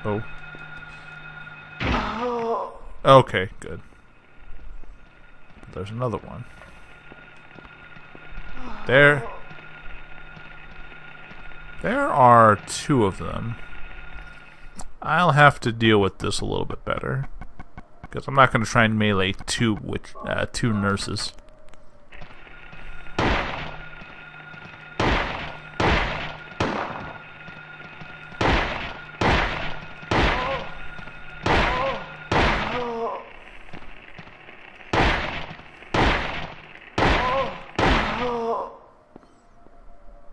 Oh. Okay, good. But there's another one. There are two of them. I'll have to deal with this a little bit better. Because I'm not going to try and melee two nurses.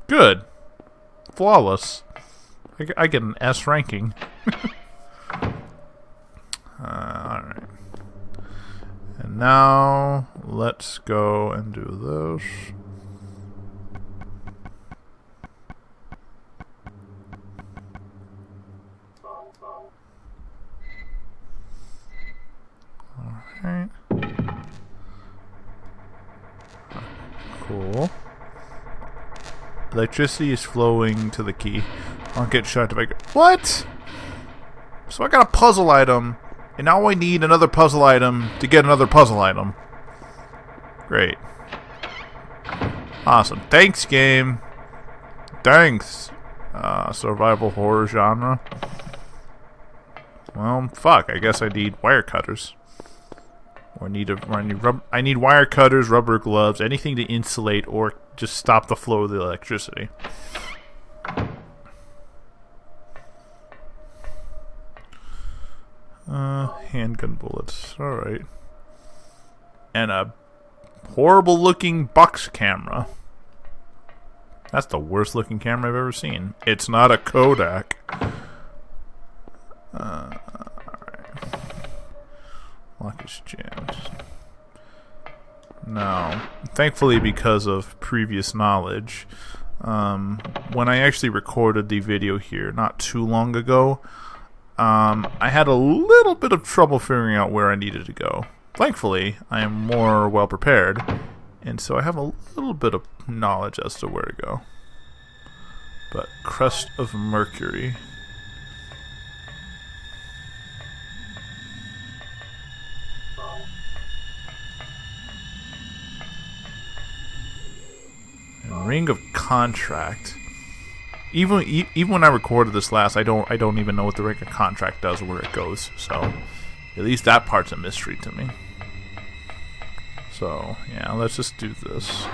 Good. Flawless. I get an S ranking. Alright. And now, let's go and do this. Alright. Cool. Electricity is flowing to the key. I'll get shot to make it. What? So I got a puzzle item, and now I need another puzzle item to get another puzzle item. Great. Awesome. Thanks, game. Thanks. Survival horror genre. Well, fuck. I guess I need wire cutters. Or I need wire cutters, rubber gloves, anything to insulate or just stop the flow of the electricity. Handgun bullets. Alright. And a horrible looking box camera. That's the worst looking camera I've ever seen. It's not a Kodak. Alright. Lock is jammed. Now, thankfully because of previous knowledge, when I actually recorded the video here not too long ago, I had a little bit of trouble figuring out where I needed to go. Thankfully, I am more well prepared, and so I have a little bit of knowledge as to where to go. But Crest of Mercury. And Ring of Contract. Even when I recorded this last, I don't even know what the Ring of Contract does or where it goes. So at least that part's a mystery to me. So yeah, let's just do this.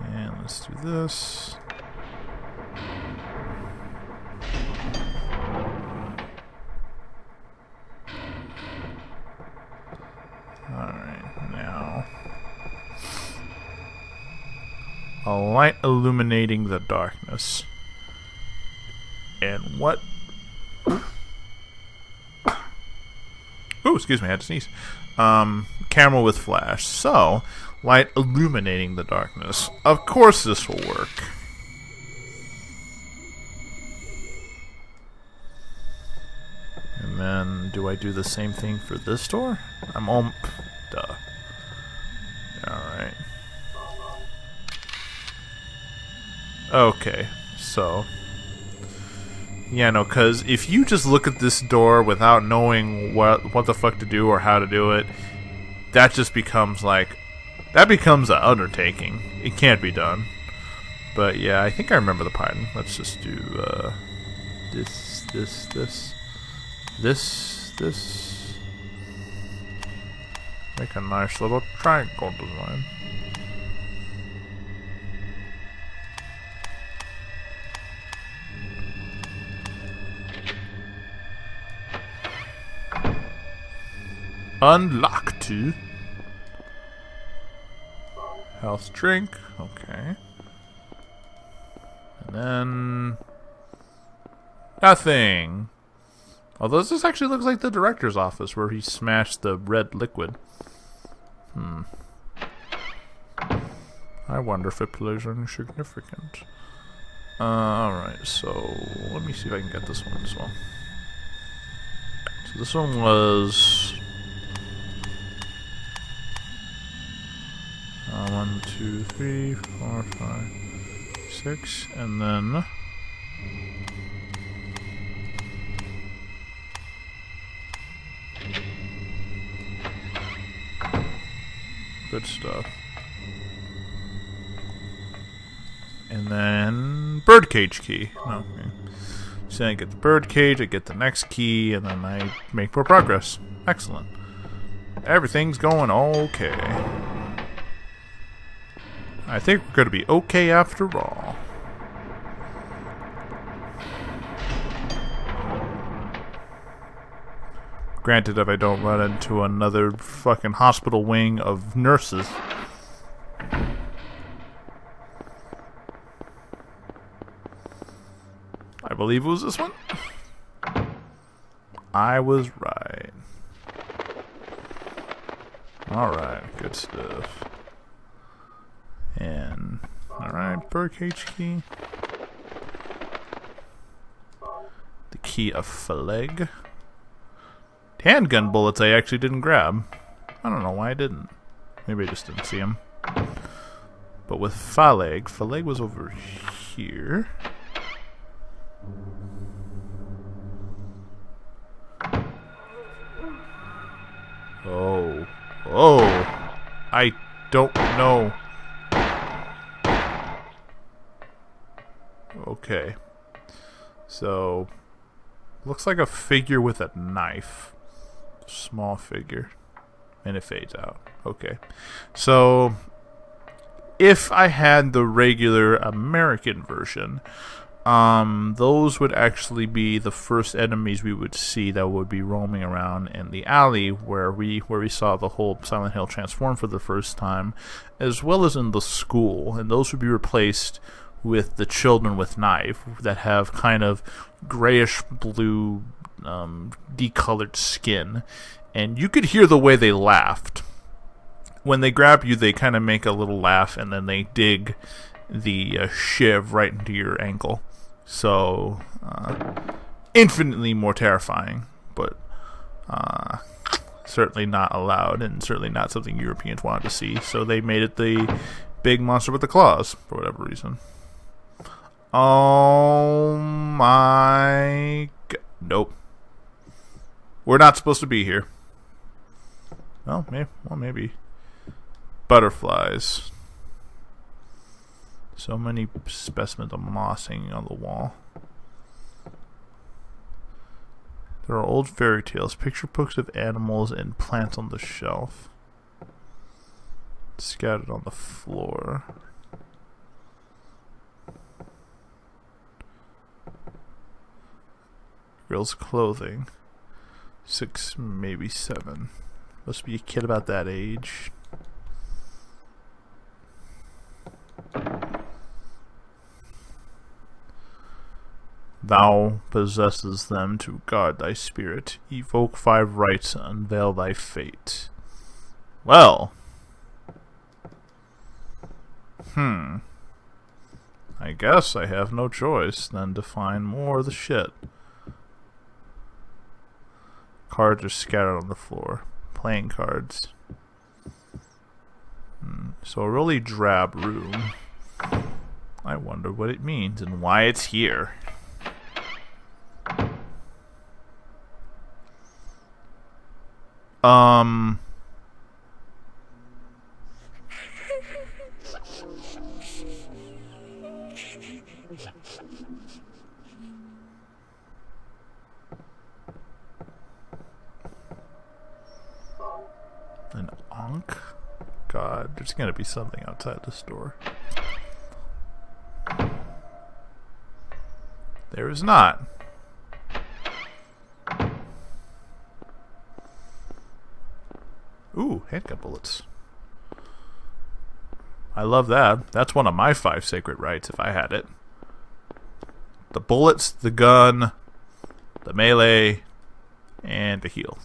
And let's do this. A light illuminating the darkness. And what? Ooh, excuse me, I had to sneeze. Camera with flash. So, light illuminating the darkness. Of course this will work. And then, do I do the same thing for this door? Duh. Alright. Okay, so yeah, no, because if you just look at this door without knowing what the fuck to do or how to do it, that just becomes like an undertaking. It can't be done. But yeah, I think I remember the pattern. Let's just do this. Make a nice little triangle design. Unlocked. Health drink. Okay. And then nothing. Although this actually looks like the director's office where he smashed the red liquid. I wonder if it plays anything significant. Alright, so let me see if I can get this one as well. So this one was 1, 1, 2, 3, 4, 5, 6, and then good stuff. And then birdcage key. No, okay. So I get the birdcage, I get the next key, and then I make more progress. Excellent. Everything's going okay. I think we're going to be okay after all. Granted, if I don't run into another fucking hospital wing of nurses. I believe it was this one. I was right. Alright, good stuff. And, alright, birdcage key. The key of Phaleg. Handgun bullets I actually didn't grab. I don't know why I didn't. Maybe I just didn't see them. But with Phaleg was over here. Oh. Oh. I don't know. Okay. So, looks like a figure with a knife. Small figure. And it fades out. Okay. So, if I had the regular American version, those would actually be the first enemies we would see that would be roaming around in the alley where we saw the whole Silent Hill transform for the first time, as well as in the school, and those would be replaced with the children with knife that have kind of grayish blue decolored skin, and you could hear the way they laughed. When they grab you, they kind of make a little laugh, and then they dig the shiv right into your ankle. So, infinitely more terrifying, but certainly not allowed, and certainly not something Europeans wanted to see. So they made it the big monster with the claws, for whatever reason. Oh my god. Nope. We're not supposed to be here. Well, maybe. Butterflies. So many specimens of moss hanging on the wall. There are old fairy tales, picture books of animals, and plants on the shelf. Scattered on the floor. Girl's clothing. 6, maybe 7. Must be a kid about that age. Thou possesses them to guard thy spirit. Evoke 5 rites, unveil thy fate. Well. I guess I have no choice than to find more of the shit. Cards are scattered on the floor. Playing cards. So a really drab room. I wonder what it means and why it's here. An Ankh? God, there's gonna be something outside the store. There is not. Ooh, handgun bullets. I love that. That's one of my 5 sacred rights if I had it. The bullets, the gun, the melee, and the heal.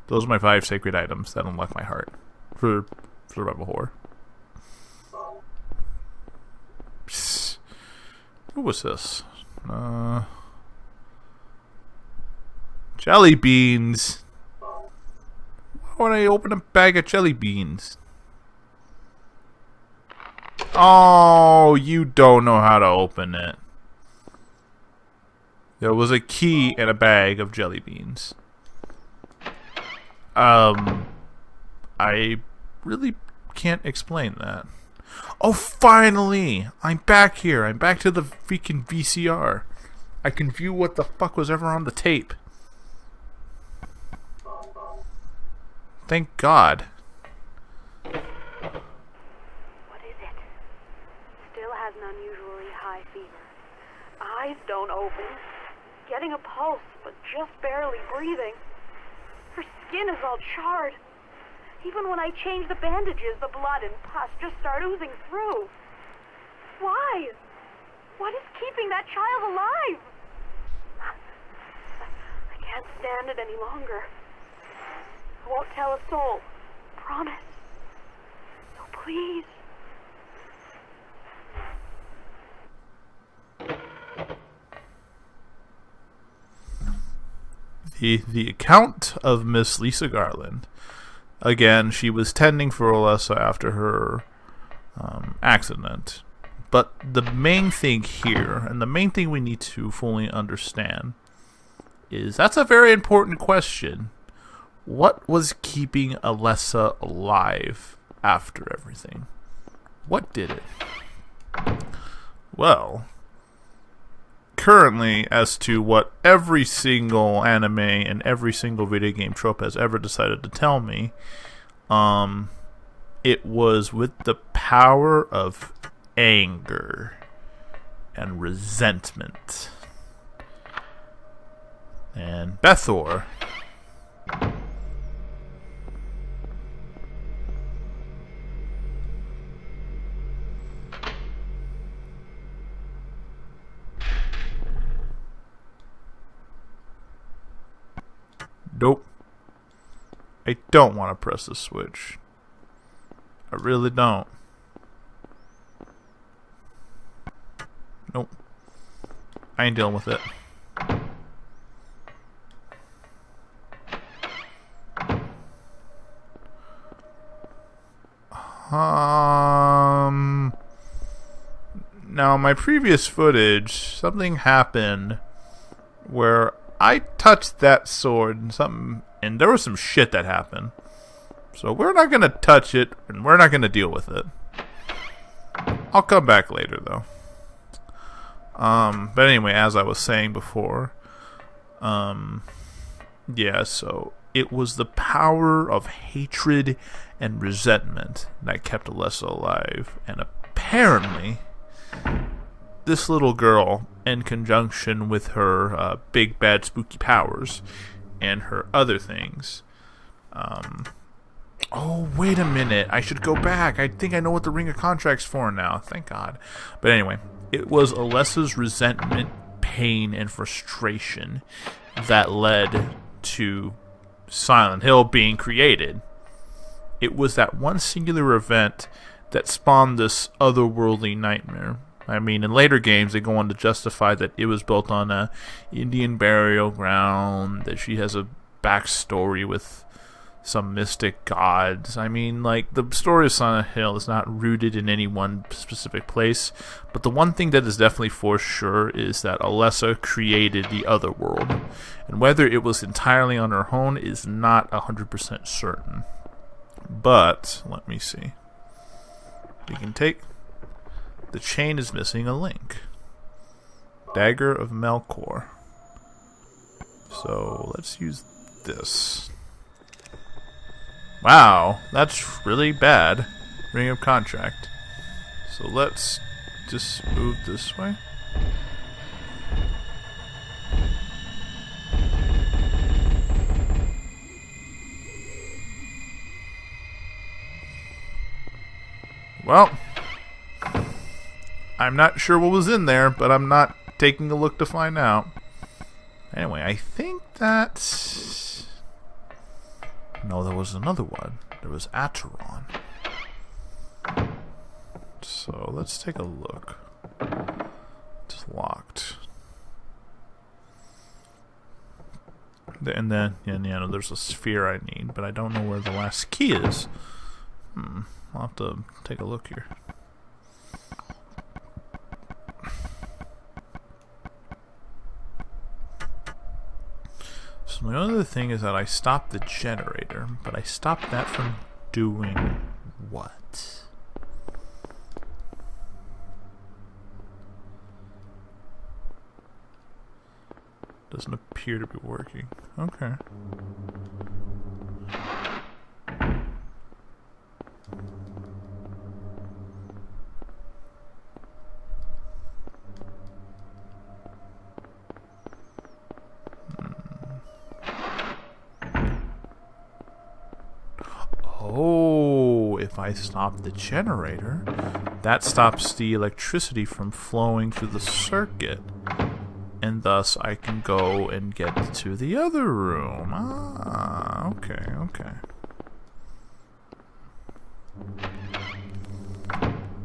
Those are my 5 sacred items that unlock my heart for survival horror. Psst. Who was this? Jelly beans. Why would I open a bag of jelly beans? Oh, you don't know how to open it. There was a key and a bag of jelly beans. I really can't explain that. Oh, finally! I'm back here. I'm back to the freaking VCR. I can view what the fuck was ever on the tape. Thank God. What is it? Still has an unusually high fever. Eyes don't open. Getting a pulse, but just barely breathing. Her skin is all charred. Even when I change the bandages, the blood and pus just start oozing through. Why? What is keeping that child alive? I can't stand it any longer. I won't tell a soul. Promise. So please. The account of Miss Lisa Garland. Again, she was tending for Alessa after her accident. But the main thing here, and the main thing we need to fully understand, is that's a very important question. What was keeping Alessa alive after everything? What did it? Well, currently, as to what every single anime and every single video game trope has ever decided to tell me, it was with the power of anger and resentment. And Bethor nope. I don't want to press the switch. I really don't. Nope. I ain't dealing with it. Now, my previous footage, something happened where I touched that sword and there was some shit that happened. So we're not going to touch it, and we're not going to deal with it. I'll come back later, though. But anyway, as I was saying before, yeah, so it was the power of hatred and resentment that kept Alessa alive. And apparently, this little girl, in conjunction with her big bad spooky powers and her other things, oh, wait a minute. I should go back. I think I know what the Ring of Contract's for now. Thank God. But anyway, it was Alessa's resentment, pain, and frustration that led to Silent Hill being created. It was that one singular event that spawned this otherworldly nightmare. I mean, in later games, they go on to justify that it was built on a Indian burial ground, that she has a backstory with some mystic gods. I mean, like, the story of Silent Hill is not rooted in any one specific place, but the one thing that is definitely for sure is that Alessa created the other world, and whether it was entirely on her own is not 100% certain. But, let me see. We can take... The chain is missing a link. Dagger of Melkor. So, let's use this. Wow, that's really bad. Ring of Contract. So let's just move this way. Well, I'm not sure what was in there, but I'm not taking a look to find out. Anyway, I think that's... No, there was another one. There was Acheron. So, let's take a look. It's locked. And then, yeah, there's a sphere I need, but I don't know where the last key is. I'll have to take a look here. So my other thing is that I stopped the generator, but I stopped that from doing what? Doesn't appear to be working. Okay. Oh, if I stop the generator, that stops the electricity from flowing through the circuit. And thus I can go and get to the other room. Ah, okay, okay.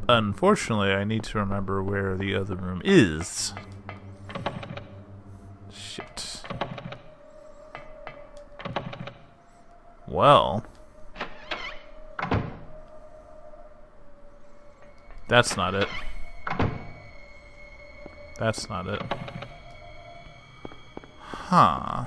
Unfortunately, I need to remember where the other room is. Shit. Well. That's not it. That's not it. Huh.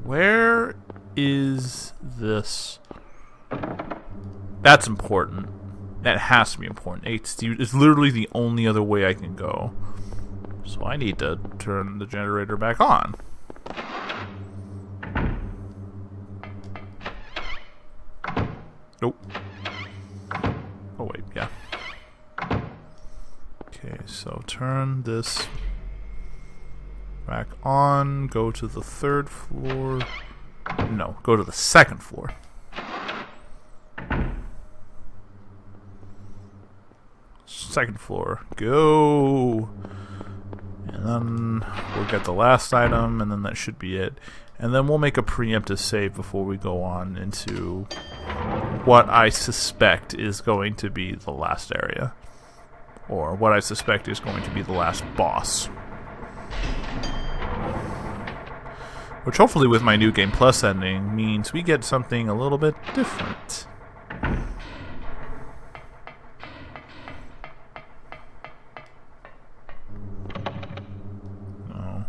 Where is this? That's important. That has to be important. It's literally the only other way I can go. So I need to turn the generator back on. Nope. Oh wait, yeah. Okay, so turn this back on. Go to the third floor. No, go to the second floor. Second floor. Go. And then we'll get the last item, and then that should be it. And then we'll make a preemptive save before we go on into what I suspect is going to be the last area. Or what I suspect is going to be the last boss. Which hopefully with my New Game Plus ending means we get something a little bit different. No.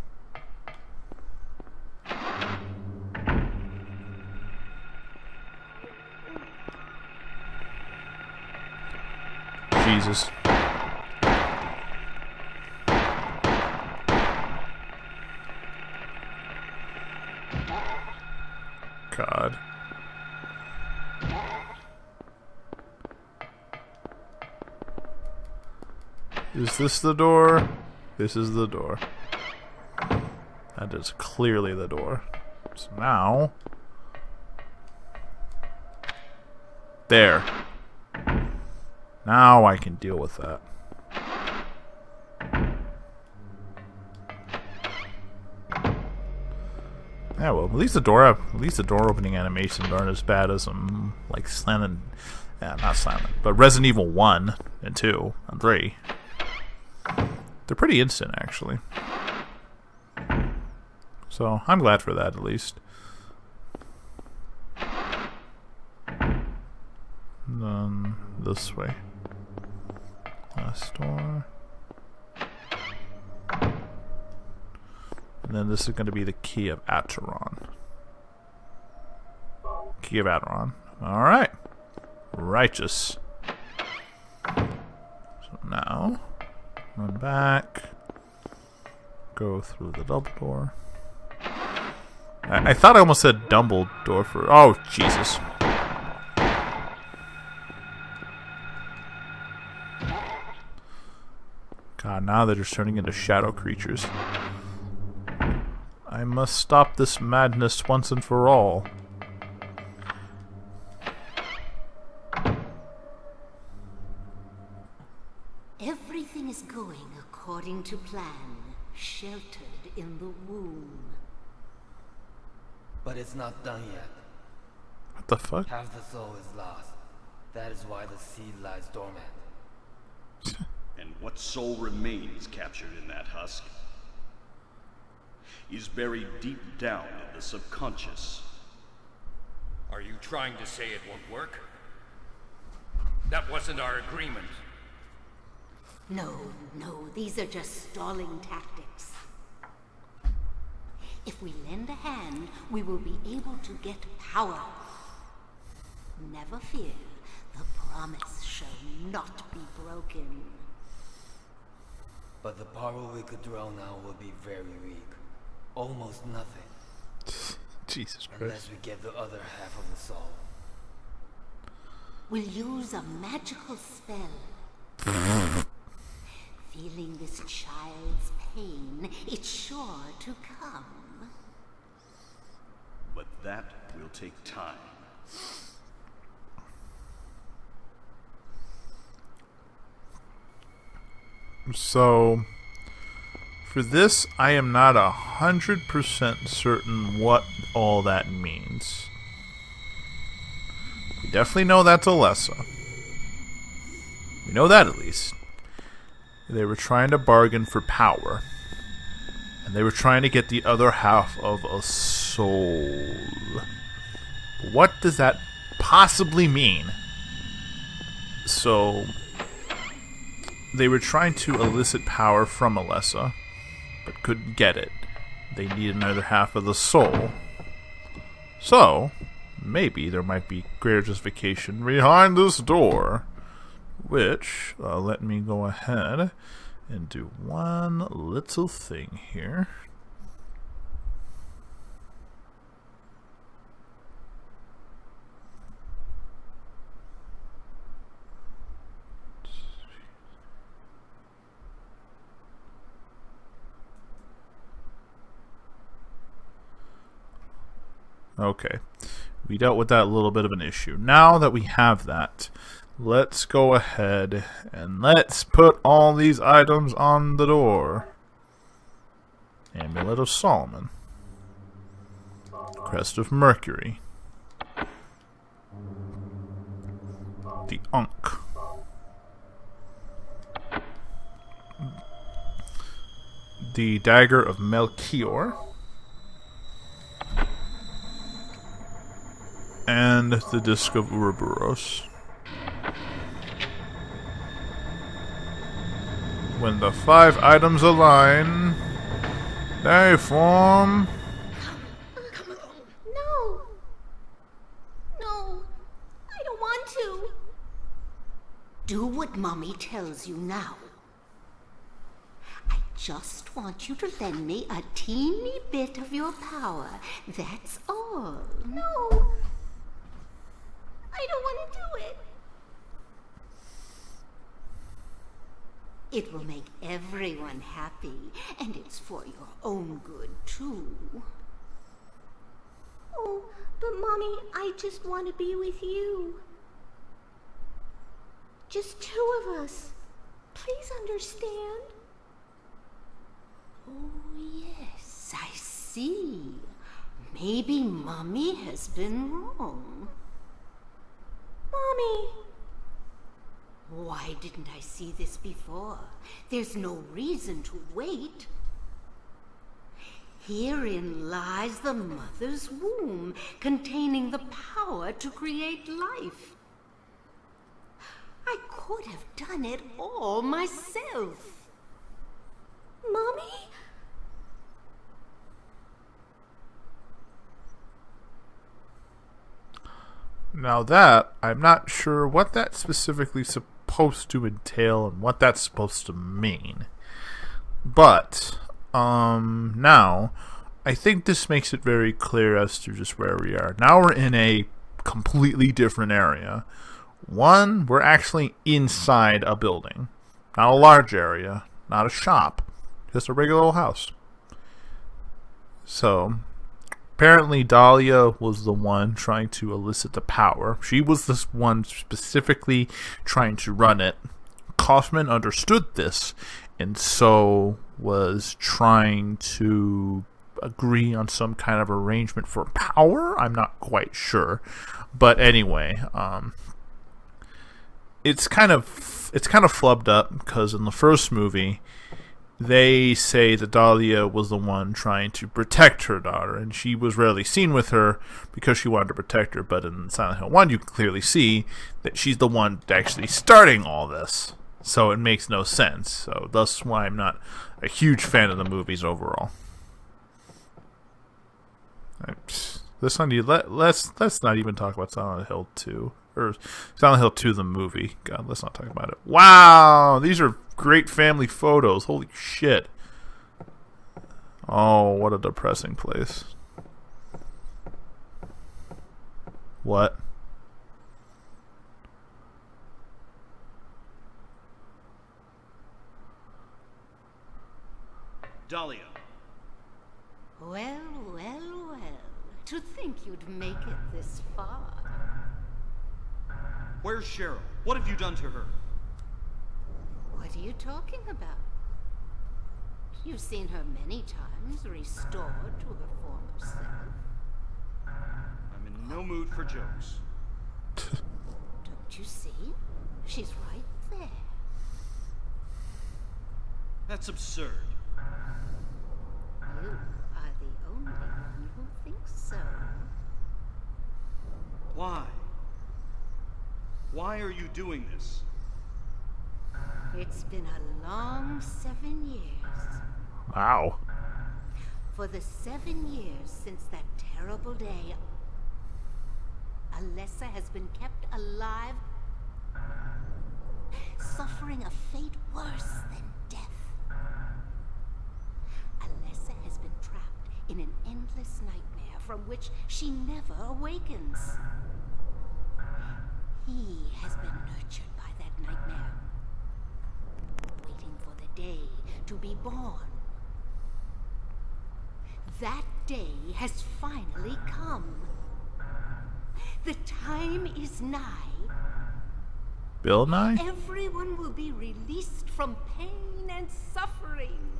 Jesus. God. Is this the door? This is the door. That is clearly the door. So now... There. Now I can deal with that. Yeah, well, at least the door opening animations aren't as bad as like Silent, not Silent, but Resident Evil 1 and 2 and 3. They're pretty instant, actually. So I'm glad for that, at least. And then this way. Last door. And then this is going to be the Key of Acheron. Key of Acheron. Alright. Righteous. So now, run back. Go through the double door. I thought I almost said Dumbledore for... Oh, Jesus. God, now they're just turning into shadow creatures. I must stop this madness once and for all. Everything is going according to plan, sheltered in the womb. But it's not done yet. What the fuck? Half the soul is lost. That is why the seed lies dormant. And what soul remains captured in that husk is buried deep down in the subconscious. Are you trying to say it won't work? That wasn't our agreement. No, these are just stalling tactics. If we lend a hand, we will be able to get power. Never fear, the promise shall not be broken. But the power we could draw now will be very weak. Almost nothing. Jesus Christ. Unless we get the other half of the soul. We'll use a magical spell. Feeling this child's pain, it's sure to come. But that will take time. So, for this, I am not 100% certain what all that means. We definitely know that's Alessa. We know that at least. They were trying to bargain for power. And they were trying to get the other half of a soul. What does that possibly mean? So, they were trying to elicit power from Alessa, but couldn't get it. They needed another half of the soul. So, maybe there might be greater justification behind this door. Which, let me go ahead and do one little thing here. Okay, we dealt with that little bit of an issue. Now that we have that, let's go ahead and let's put all these items on the door. Amulet of Solomon. Crest of Mercury. The Ankh. The Dagger of Melchior. And the Disc of Ouroboros. When the 5 items align, they form... No! No! I don't want to! Do what Mommy tells you now. I just want you to lend me a teeny bit of your power. That's all. No! I don't want to do it. It will make everyone happy, and it's for your own good, too. Oh, but Mommy, I just want to be with you. Just 2 of us. Please understand. Oh, yes, I see. Maybe Mommy has been wrong. Mommy! Why didn't I see this before? There's no reason to wait. Herein lies the mother's womb, containing the power to create life. I could have done it all myself. Mommy? Now that, I'm not sure what that's specifically supposed to entail and what that's supposed to mean. But, now, I think this makes it very clear as to just where we are. Now we're in a completely different area. One, we're actually inside a building. Not a large area, not a shop, just a regular old house. So, apparently Dahlia was the one trying to elicit the power. She was the one specifically trying to run it. Kaufman understood this, and so was trying to agree on some kind of arrangement for power. I'm not quite sure. But anyway, it's kind of flubbed up because in the first movie, they say that Dahlia was the one trying to protect her daughter, and she was rarely seen with her because she wanted to protect her. But in Silent Hill 1, you can clearly see that she's the one actually starting all this. So it makes no sense. So that's why I'm not a huge fan of the movies overall. Let's not even talk about Silent Hill 2. Or Silent Hill 2, the movie. God, let's not talk about it. Wow! These are great family photos. Holy shit. Oh, what a depressing place. What? Dahlia. Well, well, well. To think you'd make it this far. Where's Cheryl? What have you done to her? What are you talking about? You've seen her many times restored to her former self. I'm in no mood for jokes. Don't you see? She's right there. That's absurd. You are the only one who thinks so. Why? Why are you doing this? It's been a long 7 years. Wow. For the 7 years since that terrible day, Alessa has been kept alive, suffering a fate worse than death. Alessa has been trapped in an endless nightmare from which she never awakens. He has been nurtured by that nightmare, waiting for the day to be born. That day has finally come. The time is nigh. Bill Nye? Everyone will be released from pain and suffering.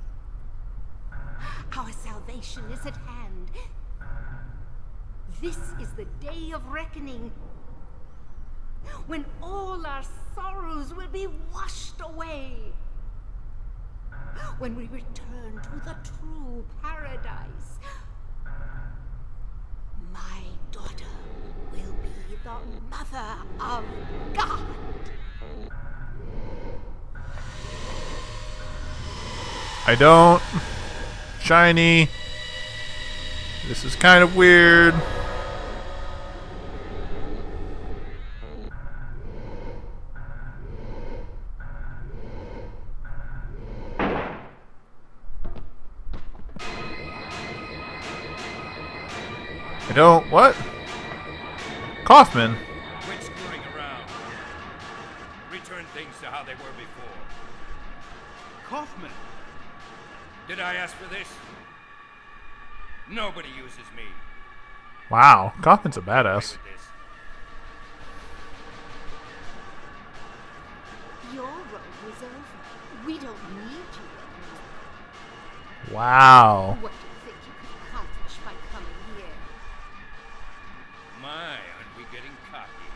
Our salvation is at hand. This is the day of reckoning, when all our sorrows will be washed away. When we return to the true paradise. My daughter will be the mother of God. I don't. Shiny. This is kind of weird. I don't. What? Kaufman. Quit screwing around. Return things to how they were before. Kaufman! Did I ask for this? Nobody uses me. Wow. Kaufman's a badass. With this. Your road is over. We don't need you anymore. Wow. What do you think you could accomplish by coming here? My, aren't we getting cocky?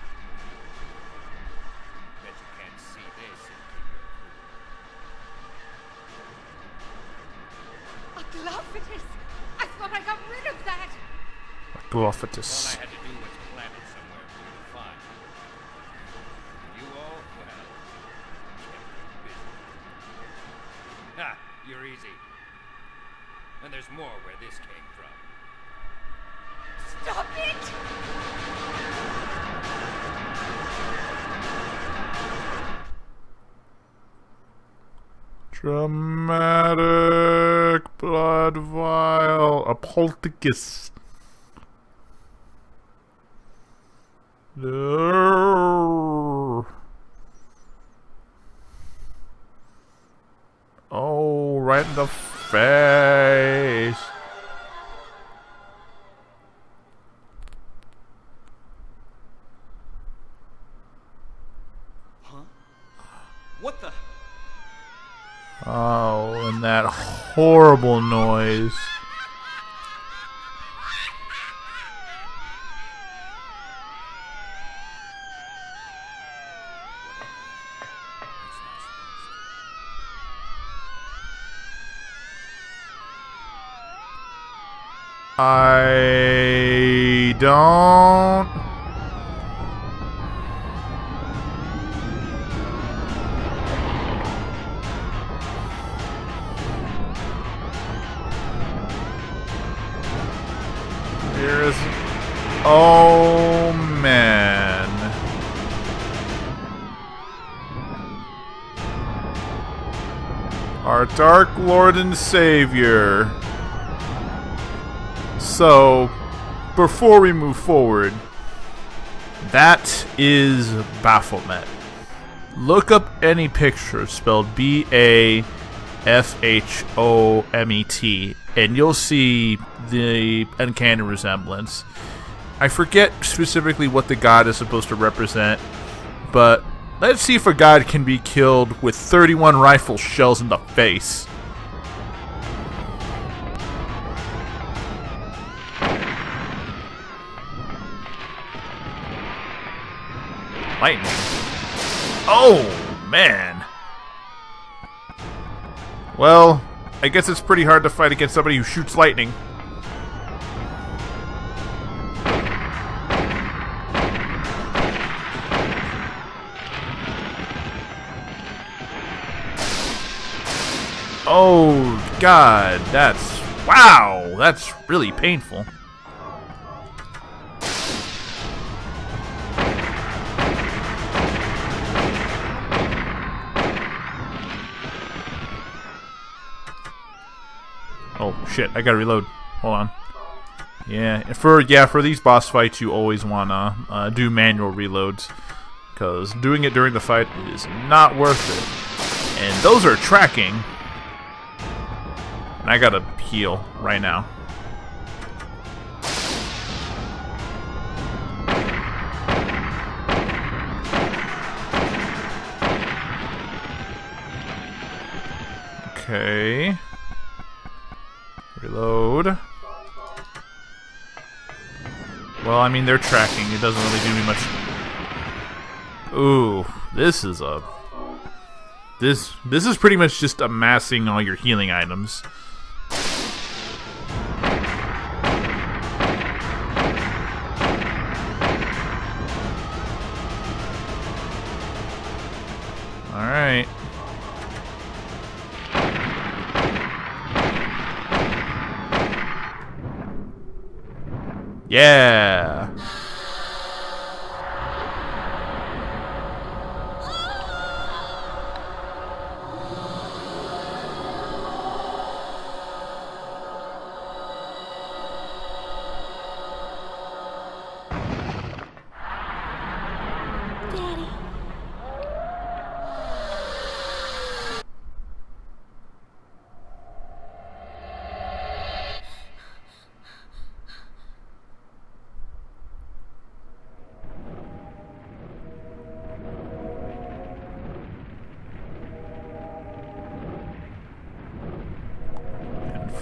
Bet you can't see this and keep your cool. A Glophitus! I thought I got rid of that! All I Glophitus. had to do was plant it somewhere for you to find. You all, well, kept me busy. Ha! You're easy. And there's more where this came from. Stop it! Dramatic blood vial. A poltergeist. No. Oh, right in the face. Huh? What the? Oh, and that horrible noise. I don't. There is. Oh man. Our Dark Lord and Savior. So, before we move forward, that is Baphomet. Look up any picture spelled Baphomet, and you'll see the uncanny resemblance. I forget specifically what the god is supposed to represent, but let's see if a god can be killed with 31 rifle shells in the face. Lightning. Oh, man. Well, I guess it's pretty hard to fight against somebody who shoots lightning. Oh, God, wow, that's really painful. Oh, shit, I gotta reload. Hold on. Yeah, for these boss fights, you always wanna do manual reloads, because doing it during the fight is not worth it. And those are tracking. And I gotta heal right now. Okay. Reload. Well, I mean, they're tracking. It doesn't really do me much. Ooh, this is a... This is pretty much just amassing all your healing items. Alright. Yeah. Daddy.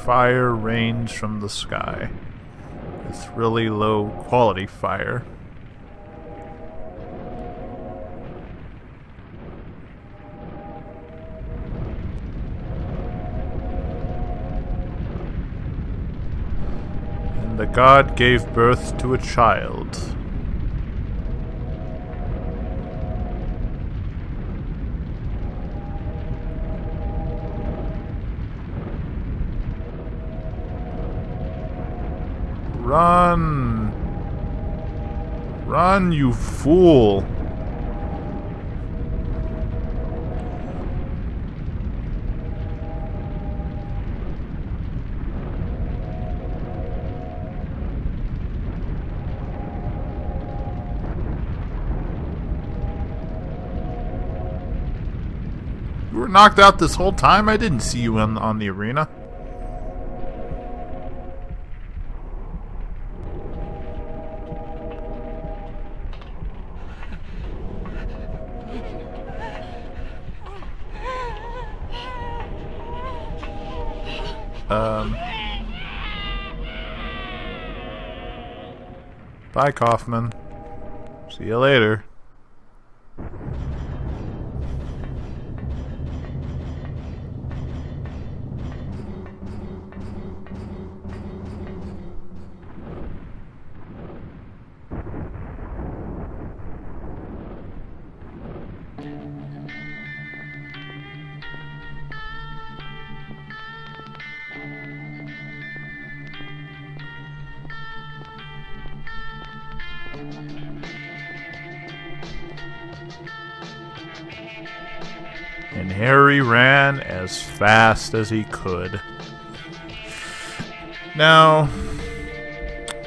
Fire rains from the sky. It's really low quality fire. And the god gave birth to a child. Run! Run, you fool! You were knocked out this whole time? I didn't see you on the arena. Bye, Kaufman. See you later. And Harry ran as fast as he could. Now,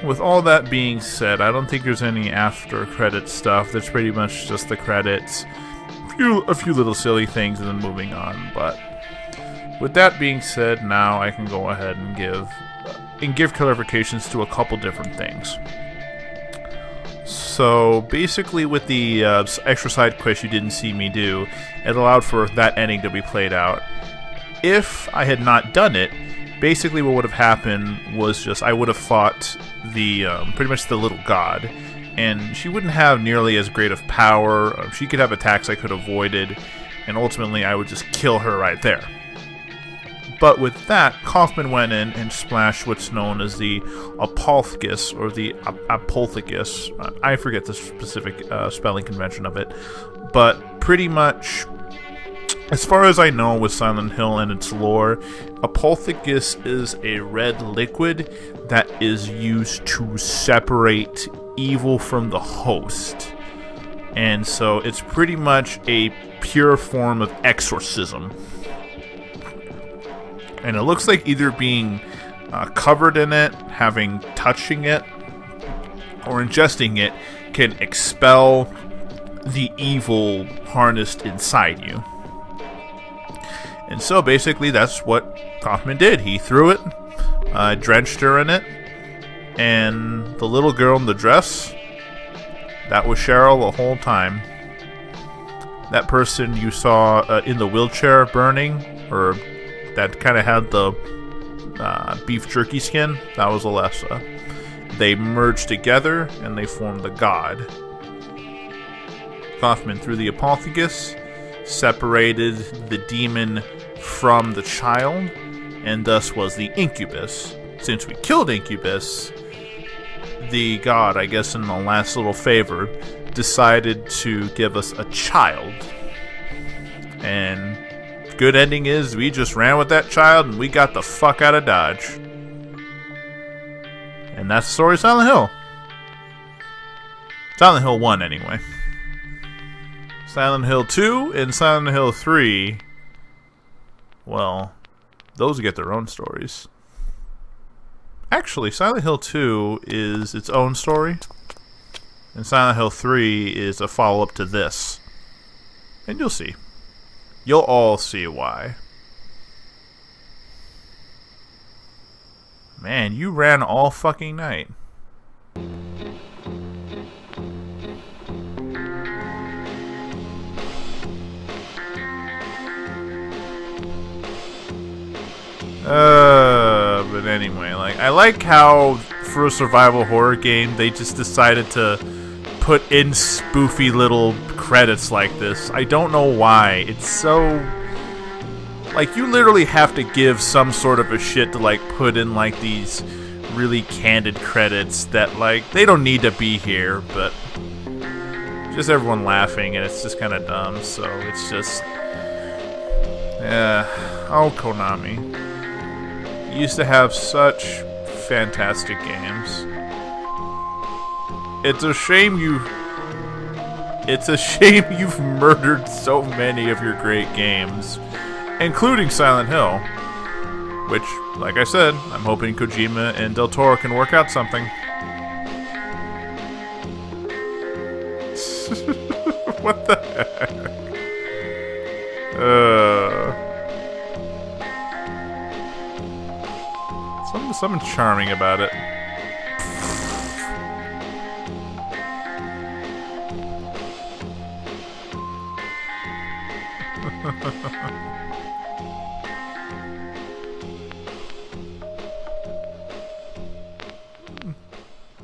with all that being said, I don't think there's any after credit stuff. That's pretty much just the credits, a few little silly things, and then moving on. But with that being said, now I can go ahead and give clarifications to a couple different things. So basically, with the extra side quest you didn't see me do, it allowed for that ending to be played out. If I had not done it, basically what would have happened was just I would have fought the pretty much the little god, and she wouldn't have nearly as great of power. She could have attacks I could have avoided, and ultimately I would just kill her right there. But with that, Kaufman went in and splashed what's known as the Apolthagus, or the Apolthagus. I forget the specific spelling convention of it. But pretty much, as far as I know with Silent Hill and its lore, Apolthagus is a red liquid that is used to separate evil from the host. And so it's pretty much a pure form of exorcism. And it looks like either being covered in it, touching it, or ingesting it can expel the evil harnessed inside you. And so basically that's what Kaufman did. He threw it, drenched her in it, and the little girl in the dress, that was Cheryl the whole time. That person you saw in the wheelchair burning, or that kind of had the beef jerky skin, that was Alessa. They merged together and they formed the god. Kaufman, through the Apolthagus, separated the demon from the child, and thus was the incubus. Since we killed Incubus, the god, I guess in the last little favor, decided to give us a child. And good ending is we just ran with that child and we got the fuck out of Dodge. And that's the story of Silent Hill. Silent Hill 1 anyway. Silent Hill 2 and Silent Hill 3, well, those get their own stories. Actually, Silent Hill 2 is its own story, and Silent Hill 3 is a follow-up to this. And you'll see. You'll all see why. Man, you ran all fucking night. But anyway, I like how for a survival horror game they just decided to put in spoofy little credits like this. I don't know why. It's so you literally have to give some sort of a shit to put in these really candid credits that they don't need to be here, but just everyone laughing and it's just kind of dumb. So it's just oh, Konami. You used to have such fantastic games. It's a shame you've murdered so many of your great games, including Silent Hill, which, like I said, I'm hoping Kojima and Del Toro can work out something. What the heck? Something charming about it.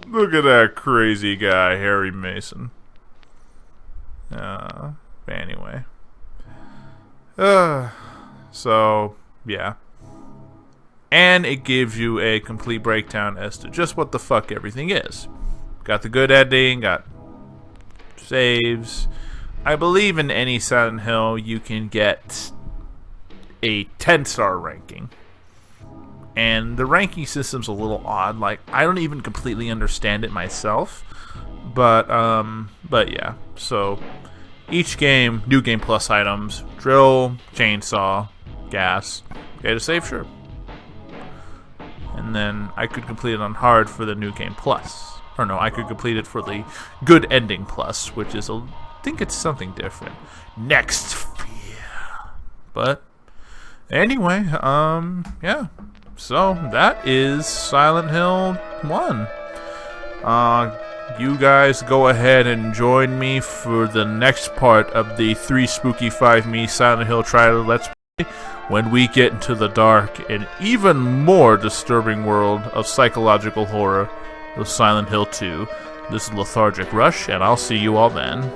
Look at that crazy guy, Harry Mason. Anyway. So, yeah. And it gives you a complete breakdown as to just what the fuck everything is. Got the good ending, got saves, I believe in any Silent Hill you can get a 10-star ranking. And the ranking system's a little odd. Like, I don't even completely understand it myself. But yeah. So, each game, New Game Plus items, drill, chainsaw, gas, get a save, sure. And then I could complete it on hard for the New Game Plus. Or no, I could complete it for the Good Ending Plus, which is, I think it's something different. Next fear. But, anyway, yeah. So, that is Silent Hill 1. You guys go ahead and join me for the next part of the 3spooky5me Silent Hill Trailer Let's Play when we get into the dark and even more disturbing world of psychological horror of Silent Hill 2. This is Lethargic Rush, and I'll see you all then.